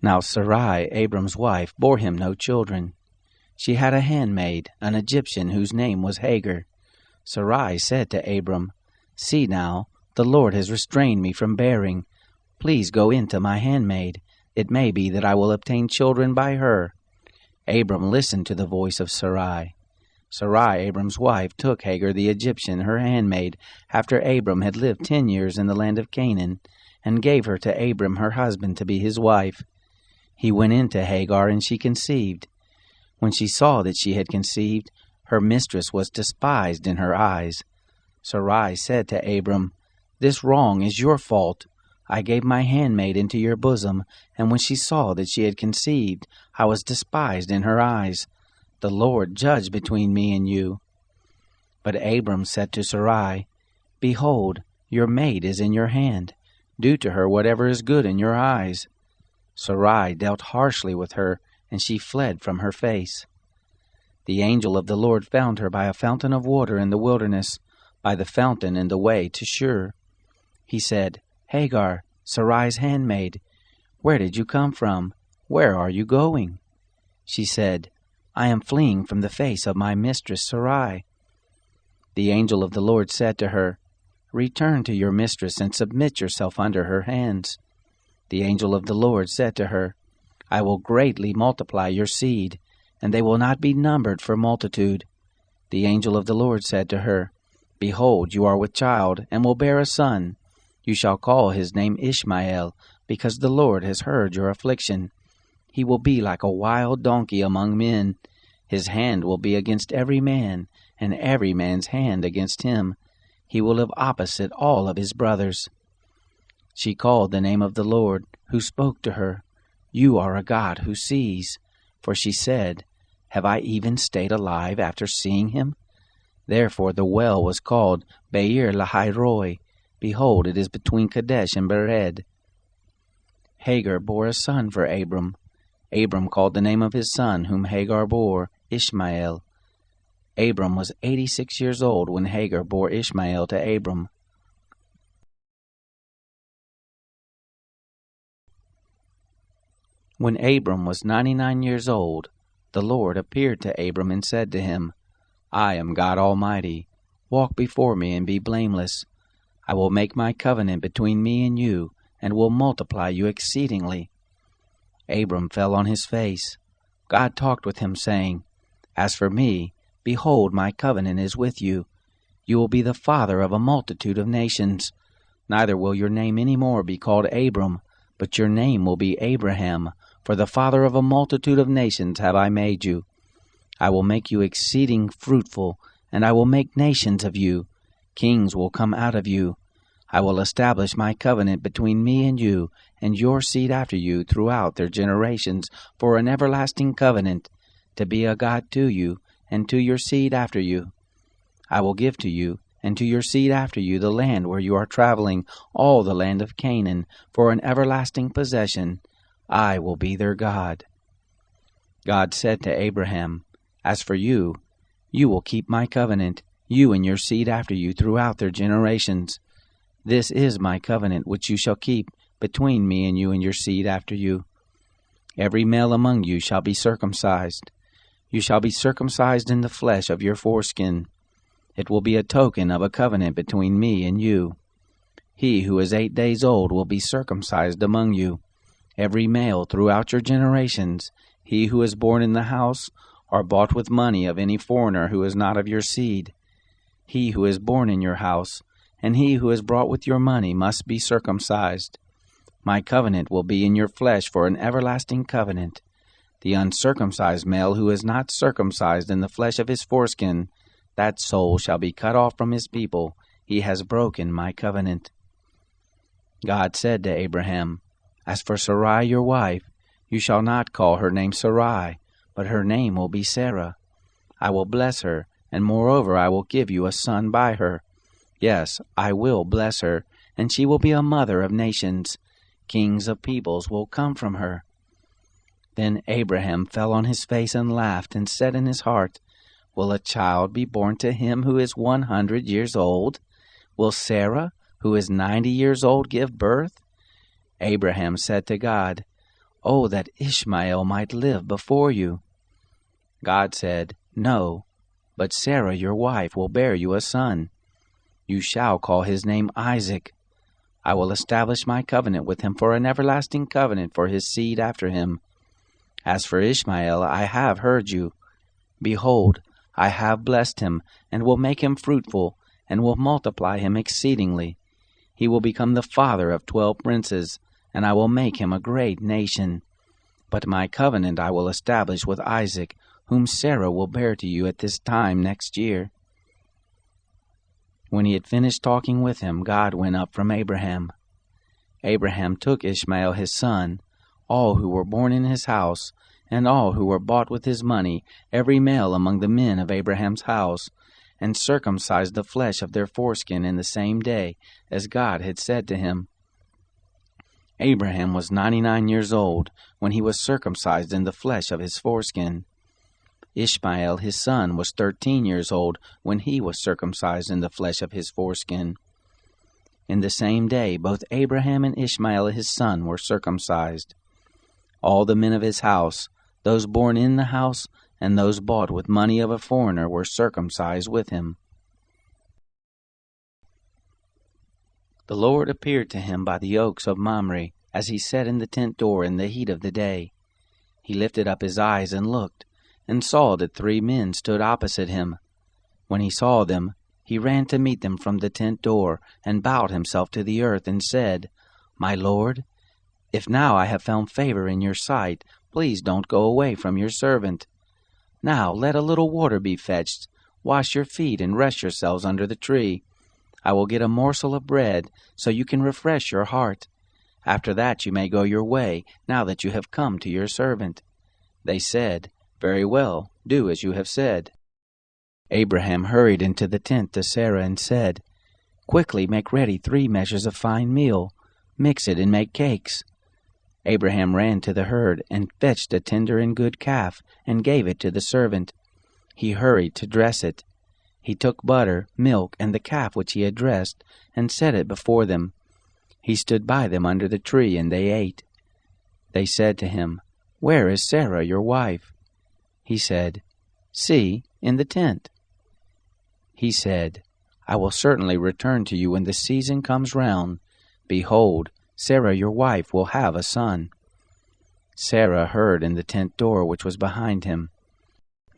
Now Sarai, Abram's wife, bore him no children. She had a handmaid, an Egyptian, whose name was Hagar. Sarai said to Abram, "See now, the Lord has restrained me from bearing. Please go in to my handmaid. It may be that I will obtain children by her." Abram listened to the voice of Sarai. Sarai, Abram's wife, took Hagar the Egyptian, her handmaid, after Abram had lived 10 years in the land of Canaan, and gave her to Abram her husband to be his wife. He went in to Hagar, and she conceived. When she saw that she had conceived, her mistress was despised in her eyes. Sarai said to Abram, "This wrong is your fault. I gave my handmaid into your bosom, and when she saw that she had conceived, I was despised in her eyes. The Lord judge between me and you." But Abram said to Sarai, "Behold, your maid is in your hand. Do to her whatever is good in your eyes." Sarai dealt harshly with her, and she fled from her face. The angel of the Lord found her by a fountain of water in the wilderness, by the fountain in the way to Shur. He said, "Hagar, Sarai's handmaid, where did you come from? Where are you going?" She said, "I am fleeing from the face of my mistress Sarai." The angel of the Lord said to her, "Return to your mistress and submit yourself under her hands." The angel of the Lord said to her, "I will greatly multiply your seed, and they will not be numbered for multitude." The angel of the Lord said to her, "Behold, you are with child, and will bear a son. You shall call his name Ishmael, because the Lord has heard your affliction. He will be like a wild donkey among men. His hand will be against every man, and every man's hand against him. He will live opposite all of his brothers." She called the name of the Lord, who spoke to her, "You are a God who sees." For she said, "Have I even stayed alive after seeing him?" Therefore the well was called Beer Lahairoi. Behold, it is between Kadesh and Bered. Hagar bore a son for Abram. Abram called the name of his son, whom Hagar bore, Ishmael. Abram was 86 years old when Hagar bore Ishmael to Abram. When Abram was 99 years old, the Lord appeared to Abram and said to him, "I am God Almighty. Walk before me and be blameless. I will make my covenant between me and you, and will multiply you exceedingly." Abram fell on his face. God talked with him, saying, "As for me, behold, my covenant is with you. You will be the father of a multitude of nations. Neither will your name any more be called Abram, but your name will be Abraham, for the father of a multitude of nations have I made you. I will make you exceeding fruitful, and I will make nations of you. Kings will come out of you. I will establish my covenant between me and you, and your seed after you throughout their generations, for an everlasting covenant, to be a God to you, and to your seed after you. I will give to you, and to your seed after you, the land where you are traveling, all the land of Canaan, for an everlasting possession. I will be their God." God said to Abraham, "As for you, you will keep my covenant, you and your seed after you throughout their generations. This is my covenant which you shall keep between me and you and your seed after you. Every male among you shall be circumcised. You shall be circumcised in the flesh of your foreskin. It will be a token of a covenant between me and you. He who is 8 days old will be circumcised among you. Every male throughout your generations, he who is born in the house or bought with money of any foreigner who is not of your seed. He who is born in your house, and he who is brought with your money must be circumcised. My covenant will be in your flesh for an everlasting covenant. The uncircumcised male who is not circumcised in the flesh of his foreskin, that soul shall be cut off from his people. He has broken my covenant." God said to Abraham, "As for Sarai your wife, you shall not call her name Sarai, but her name will be Sarah. I will bless her, and moreover I will give you a son by her. Yes, I will bless her, and she will be a mother of nations. Kings of peoples will come from her." Then Abraham fell on his face and laughed, and said in his heart, "Will a child be born to him who is 100 years old? Will Sarah, who is 90 years old, give birth?" Abraham said to God, Oh, that Ishmael might live before you." God said, "No, but Sarah your wife will bear you a son. You shall call his name Isaac. I will establish my covenant with him for an everlasting covenant for his seed after him. As for Ishmael, I have heard you. Behold, I have blessed him, and will make him fruitful, and will multiply him exceedingly. He will become the father of 12 princes, and I will make him a great nation. But my covenant I will establish with Isaac, whom Sarah will bear to you at this time next year." When he had finished talking with him, God went up from Abraham. Abraham took Ishmael his son, all who were born in his house, and all who were bought with his money, every male among the men of Abraham's house, and circumcised the flesh of their foreskin in the same day, as God had said to him. Abraham was 99 years old when he was circumcised in the flesh of his foreskin. Ishmael his son was 13 years old when he was circumcised in the flesh of his foreskin. In the same day both Abraham and Ishmael his son were circumcised. All the men of his house, those born in the house and those bought with money of a foreigner, were circumcised with him. The Lord appeared to him by the oaks of Mamre, as he sat in the tent door in the heat of the day. He lifted up his eyes and looked, and saw that 3 men stood opposite him. When he saw them, he ran to meet them from the tent door, and bowed himself to the earth, and said, "My Lord, if now I have found favor in your sight, please don't go away from your servant. Now let a little water be fetched, wash your feet, and rest yourselves under the tree. I will get a morsel of bread, so you can refresh your heart. After that you may go your way, now that you have come to your servant." They said, "Very well, do as you have said." Abraham hurried into the tent to Sarah and said, "Quickly make ready 3 measures of fine meal, mix it and make cakes." Abraham ran to the herd and fetched a tender and good calf and gave it to the servant. He hurried to dress it. He took butter, milk, and the calf which he had dressed, and set it before them. He stood by them under the tree, and they ate. They said to him, "Where is Sarah your wife?" He said, "See, in the tent." He said, "I will certainly return to you when the season comes round. Behold, Sarah your wife will have a son." Sarah heard in the tent door which was behind him.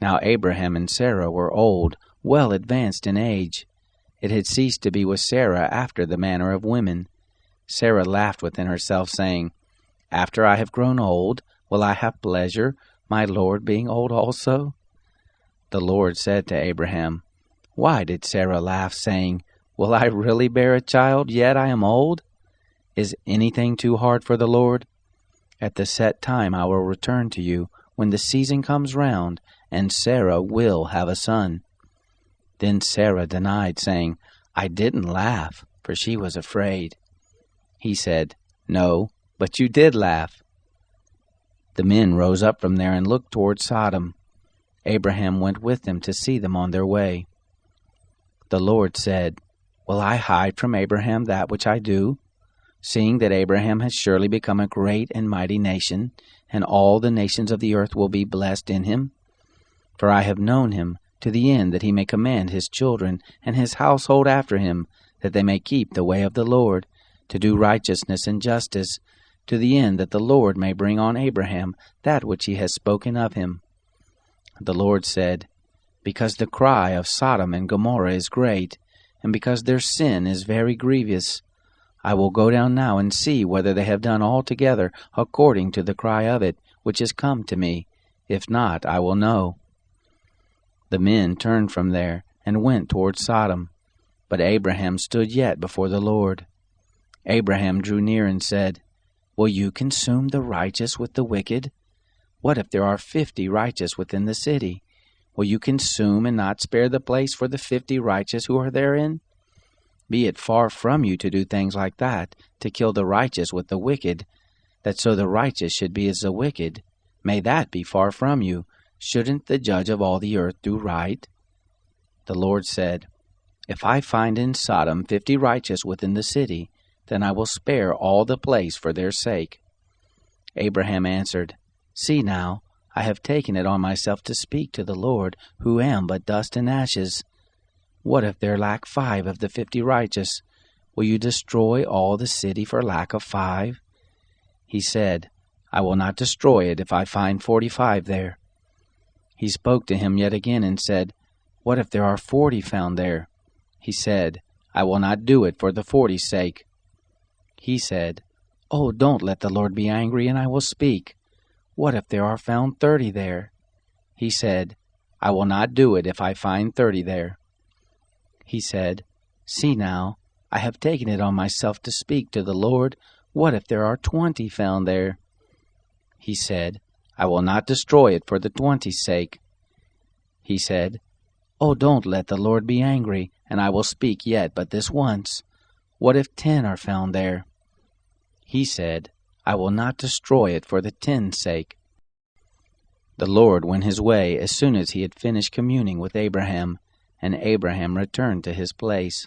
Now Abraham and Sarah were old, well advanced in age. It had ceased to be with Sarah after the manner of women. Sarah laughed within herself, saying, "After I have grown old, will I have pleasure, my Lord being old also?" The Lord said to Abraham, "Why did Sarah laugh, saying, 'Will I really bear a child, yet I am old?' Is anything too hard for the Lord? At the set time I will return to you, when the season comes round, and Sarah will have a son." Then Sarah denied, saying, "I didn't laugh," for she was afraid. He said, "No, but you did laugh." The men rose up from there and looked toward Sodom. Abraham went with them to see them on their way. The Lord said, "Will I hide from Abraham that which I do? Seeing that Abraham has surely become a great and mighty nation, and all the nations of the earth will be blessed in him. For I have known him, to the end that he may command his children and his household after him, that they may keep the way of the Lord, to do righteousness and justice, to the end that the Lord may bring on Abraham that which he has spoken of him." The Lord said, "Because the cry of Sodom and Gomorrah is great, and because their sin is very grievous, I will go down now and see whether they have done altogether according to the cry of it, which is come to me. If not, I will know." The men turned from there and went toward Sodom, but Abraham stood yet before the Lord. Abraham drew near and said, "Will you consume the righteous with the wicked? What if there are 50 righteous within the city? Will you consume and not spare the place for the 50 righteous who are therein? Be it far from you to do things like that, to kill the righteous with the wicked, that so the righteous should be as the wicked. May that be far from you. Shouldn't the judge of all the earth do right?" The Lord said, "If I find in Sodom 50 righteous within the city, then I will spare all the place for their sake." Abraham answered, See now, I have taken it on myself to speak to the Lord, who am but dust and ashes. What if there lack 5 of the 50 righteous? Will you destroy all the city for lack of 5? He said, I will not destroy it if I find 45 there. He spoke to him yet again and said, What if there are 40 found there? He said, I will not do it for the 40's sake. He said, Oh, don't let the Lord be angry, and I will speak. What if there are found 30 there? He said, I will not do it if I find 30 there. He said, See now, I have taken it on myself to speak to the Lord. What if there are 20 found there? He said, I will not destroy it for the 20's sake. He said, Oh, don't let the Lord be angry, and I will speak yet but this once. What if 10 are found there? He said, I will not destroy it for the 10's sake. The Lord went his way as soon as he had finished communing with Abraham, and Abraham returned to his place.